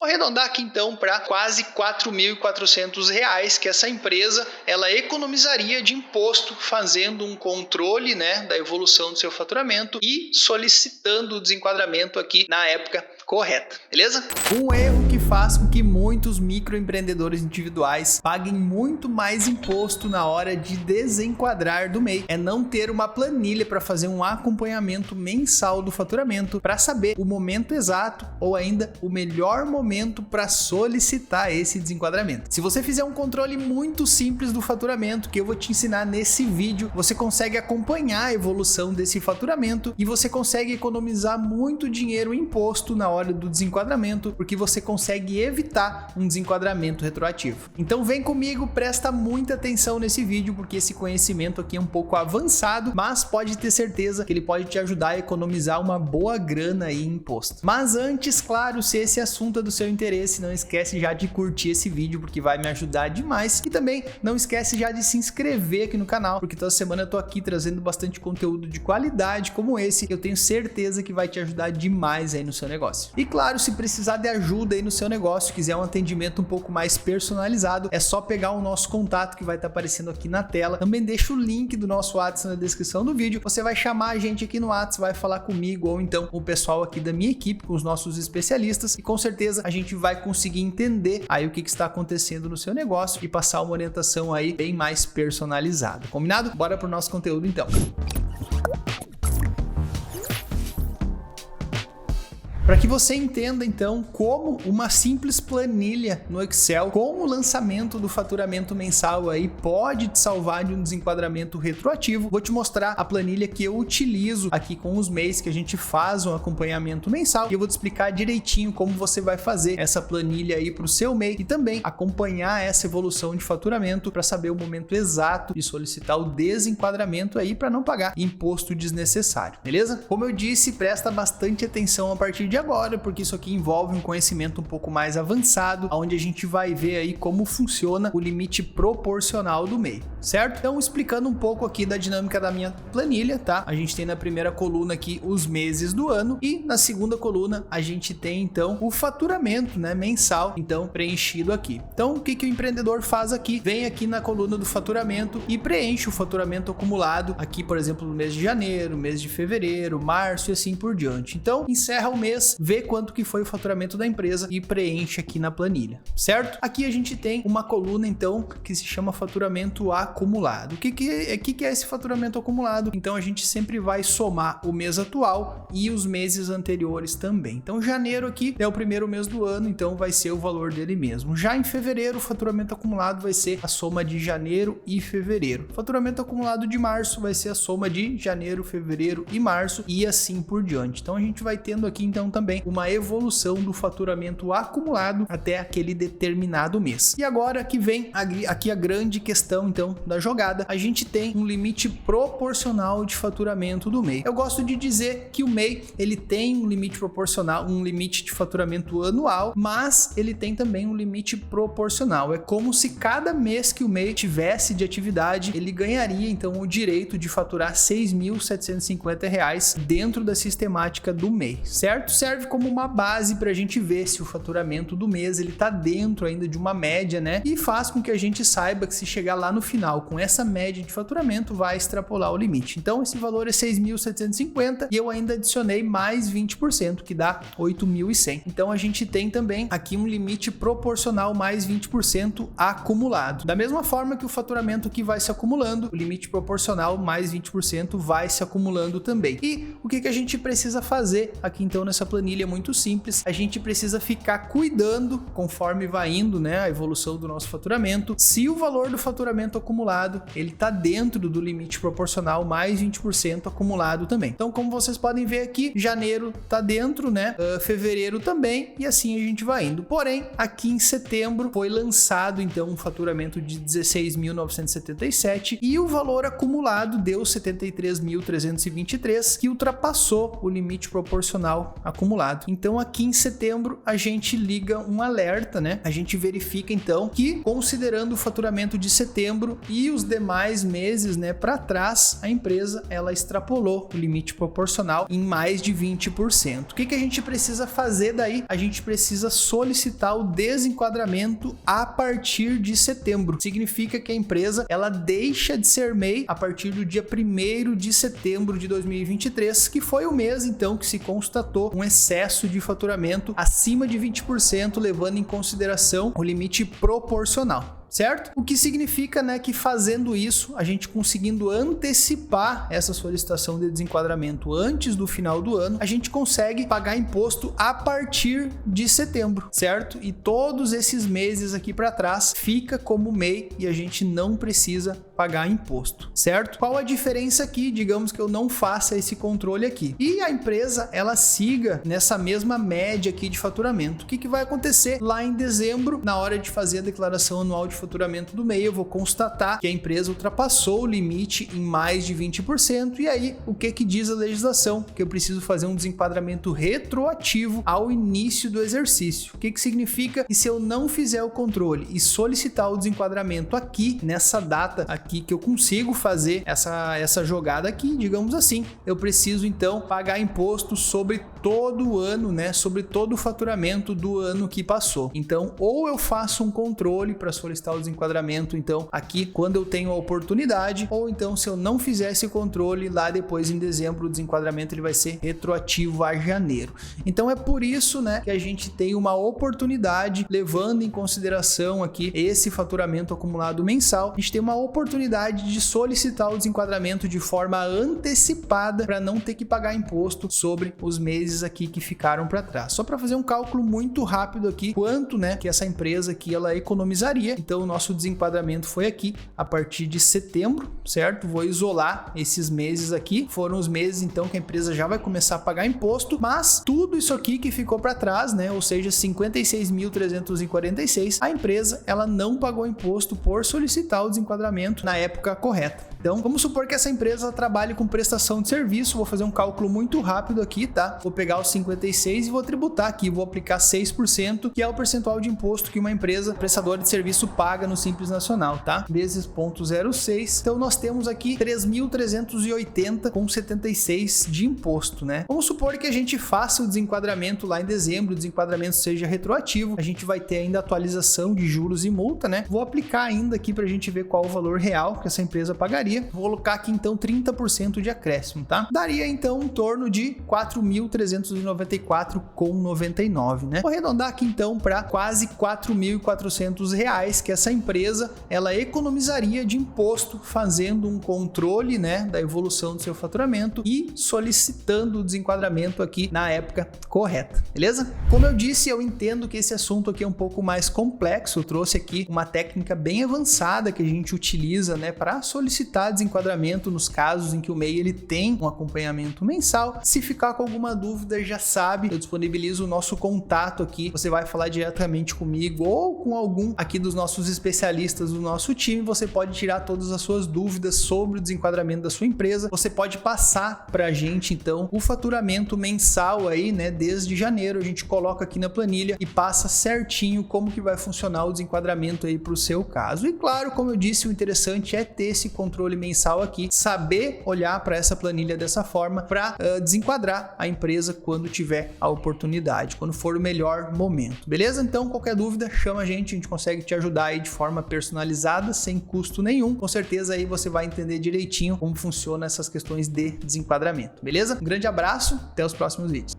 Vou arredondar aqui então para quase R$ 4.400 que essa empresa ela economizaria de imposto fazendo um controle, da evolução do seu faturamento e solicitando o desenquadramento aqui na época correta, beleza? Um erro que faz com que muitos microempreendedores individuais paguem muito mais imposto na hora de desenquadrar do MEI é não ter uma planilha para fazer um acompanhamento mensal do faturamento para saber o momento exato ou ainda o melhor momento para solicitar esse desenquadramento. Se você fizer um controle muito simples do faturamento que eu vou te ensinar nesse vídeo, você consegue acompanhar a evolução desse faturamento e você consegue economizar muito dinheiro em imposto na hora do desenquadramento, porque você consegue evitar um desenquadramento retroativo. Então vem comigo, presta muita atenção nesse vídeo, porque esse conhecimento aqui é um pouco avançado, mas pode ter certeza que ele pode te ajudar a economizar uma boa grana aí em imposto. Mas antes, claro, se esse assunto é do seu interesse, não esquece já de curtir esse vídeo, porque vai me ajudar demais, e também não esquece já de se inscrever aqui no canal, porque toda semana eu tô aqui trazendo bastante conteúdo de qualidade como esse, que eu tenho certeza que vai te ajudar demais aí no seu negócio. E claro, se precisar de ajuda aí no seu negócio, quiser um atendimento um pouco mais personalizado, é só pegar o nosso contato que vai estar aparecendo aqui na tela. Também deixa o link do nosso WhatsApp na descrição do vídeo. Você vai chamar a gente aqui no WhatsApp, vai falar comigo ou então com o pessoal aqui da minha equipe, com os nossos especialistas, e com certeza a gente vai conseguir entender aí o que está acontecendo no seu negócio e passar uma orientação aí bem mais personalizada. Combinado? Bora pro nosso conteúdo então. Para que você entenda então como uma simples planilha no Excel com o lançamento do faturamento mensal aí pode te salvar de um desenquadramento retroativo, vou te mostrar a planilha que eu utilizo aqui com os MEIs que a gente faz um acompanhamento mensal, e eu vou te explicar direitinho como você vai fazer essa planilha aí para o seu MEI e também acompanhar essa evolução de faturamento para saber o momento exato de solicitar o desenquadramento aí para não pagar imposto desnecessário, beleza? Como eu disse, presta bastante atenção a partir de agora, porque isso aqui envolve um conhecimento um pouco mais avançado, onde a gente vai ver aí como funciona o limite proporcional do MEI, certo? Então, explicando um pouco aqui da dinâmica da minha planilha, tá? A gente tem na primeira coluna aqui os meses do ano e na segunda coluna a gente tem então o faturamento, mensal, então preenchido aqui. Então, o que o empreendedor faz aqui? Vem aqui na coluna do faturamento e preenche o faturamento acumulado aqui, por exemplo, no mês de janeiro, mês de fevereiro, março e assim por diante. Então, encerra o mês, vê quanto que foi o faturamento da empresa e preenche aqui na planilha, certo? Aqui a gente tem uma coluna então que se chama faturamento acumulado. O que é esse faturamento acumulado? Então a gente sempre vai somar o mês atual e os meses anteriores também. Então janeiro aqui é o primeiro mês do ano, então vai ser o valor dele mesmo. Já em fevereiro o faturamento acumulado vai ser a soma de janeiro e fevereiro. O faturamento acumulado de março vai ser a soma de janeiro, fevereiro e março e assim por diante. Então a gente vai tendo aqui então também uma evolução do faturamento acumulado até aquele determinado mês. E agora que vem aqui a grande questão então da jogada, a gente tem um limite proporcional de faturamento do MEI. Eu gosto de dizer que o MEI ele tem um limite proporcional, um limite de faturamento anual, mas ele tem também um limite proporcional. É como se cada mês que o MEI tivesse de atividade, ele ganharia então o direito de faturar R$ 6.750 dentro da sistemática do MEI, certo? Serve como uma base para a gente ver se o faturamento do mês ele tá dentro ainda de uma média, e faz com que a gente saiba que se chegar lá no final com essa média de faturamento vai extrapolar o limite. Então esse valor é 6.750 e eu ainda adicionei mais 20%, que dá 8.100. Então a gente tem também aqui um limite proporcional mais 20% acumulado. Da mesma forma que o faturamento que vai se acumulando, o limite proporcional mais 20% vai se acumulando também. E o que a gente precisa fazer aqui então nessa planilha é muito simples. A gente precisa ficar cuidando conforme vai indo, a evolução do nosso faturamento, se o valor do faturamento acumulado ele tá dentro do limite proporcional mais 20% acumulado também. Então, como vocês podem ver aqui, janeiro tá dentro, fevereiro também, e assim a gente vai indo. Porém, aqui em setembro foi lançado então um faturamento de 16.977 e o valor acumulado deu 73.323, que ultrapassou o limite proporcional acumulado acumulado. Então aqui em setembro a gente liga um alerta, né? A gente verifica então que, considerando o faturamento de setembro e os demais meses, né, para trás, a empresa ela extrapolou o limite proporcional em mais de 20%. O que a gente precisa fazer daí? A gente precisa solicitar o desenquadramento a partir de setembro. Significa que a empresa ela deixa de ser MEI a partir do dia 1º de setembro de 2023, que foi o mês então que se constatou um excesso de faturamento acima de 20%, levando em consideração o limite proporcional. Certo? O que significa, né, que fazendo isso, a gente conseguindo antecipar essa solicitação de desenquadramento antes do final do ano, a gente consegue pagar imposto a partir de setembro, certo? E todos esses meses aqui para trás fica como MEI e a gente não precisa pagar imposto, certo? Qual a diferença aqui? Digamos que eu não faça esse controle aqui e a empresa ela siga nessa mesma média aqui de faturamento. O que vai acontecer lá em dezembro, na hora de fazer a declaração anual de faturamento do MEI, eu vou constatar que a empresa ultrapassou o limite em mais de 20%, e aí o que diz a legislação? Que eu preciso fazer um desenquadramento retroativo ao início do exercício. O que significa? Que se eu não fizer o controle e solicitar o desenquadramento aqui, nessa data aqui que eu consigo fazer essa jogada aqui, digamos assim, eu preciso então pagar imposto sobre todo o ano, né? Sobre todo o faturamento do ano que passou. Então, ou eu faço um controle para solicitar o desenquadramento, então, aqui quando eu tenho a oportunidade, ou então se eu não fizer esse controle, lá depois em dezembro o desenquadramento ele vai ser retroativo a janeiro. Então é por isso, né, que a gente tem uma oportunidade, levando em consideração aqui esse faturamento acumulado mensal, a gente tem uma oportunidade de solicitar o desenquadramento de forma antecipada para não ter que pagar imposto sobre os meses aqui que ficaram para trás. Só para fazer um cálculo muito rápido aqui, quanto, né, que essa empresa aqui ela economizaria. Então o nosso desenquadramento foi aqui a partir de setembro, certo? Vou isolar esses meses aqui, foram os meses então que a empresa já vai começar a pagar imposto, mas tudo isso aqui que ficou para trás, né, ou seja, 56.346, a empresa ela não pagou imposto por solicitar o desenquadramento na época correta. Então, vamos supor que essa empresa trabalhe com prestação de serviço, vou fazer um cálculo muito rápido aqui, tá? Vou pegar os 56 e vou tributar aqui, vou aplicar 6%, que é o percentual de imposto que uma empresa prestadora de serviço paga no Simples Nacional, tá? Vezes 0,06. Então, nós temos aqui 3.380,76 de imposto, né? Vamos supor que a gente faça o desenquadramento lá em dezembro, o desenquadramento seja retroativo, a gente vai ter ainda atualização de juros e multa, né? Vou aplicar ainda aqui pra gente ver qual o valor real que essa empresa pagaria. Vou colocar aqui então 30% de acréscimo, tá? Daria então em torno de 4.394,99, né? Vou arredondar aqui então para quase R$4.400 que essa empresa ela economizaria de imposto fazendo um controle, né, da evolução do seu faturamento e solicitando o desenquadramento aqui na época correta, beleza? Como eu disse, eu entendo que esse assunto aqui é um pouco mais complexo. Eu trouxe aqui uma técnica bem avançada que a gente utiliza, né, para solicitar desenquadramento nos casos em que o MEI ele tem um acompanhamento mensal. Se ficar com alguma dúvida, já sabe, eu disponibilizo o nosso contato aqui. Você vai falar diretamente comigo ou com algum aqui dos nossos especialistas do nosso time. Você pode tirar todas as suas dúvidas sobre o desenquadramento da sua empresa. Você pode passar para a gente então o faturamento mensal aí, né, desde janeiro. A gente coloca aqui na planilha e passa certinho como que vai funcionar o desenquadramento aí para o seu caso. E claro, como eu disse, o interessante é ter esse controle mensal aqui, saber olhar para essa planilha dessa forma para desenquadrar a empresa quando tiver a oportunidade, quando for o melhor momento, beleza? Então qualquer dúvida, chama a gente consegue te ajudar aí de forma personalizada, sem custo nenhum. Com certeza aí você vai entender direitinho como funciona essas questões de desenquadramento, beleza? Um grande abraço, até os próximos vídeos.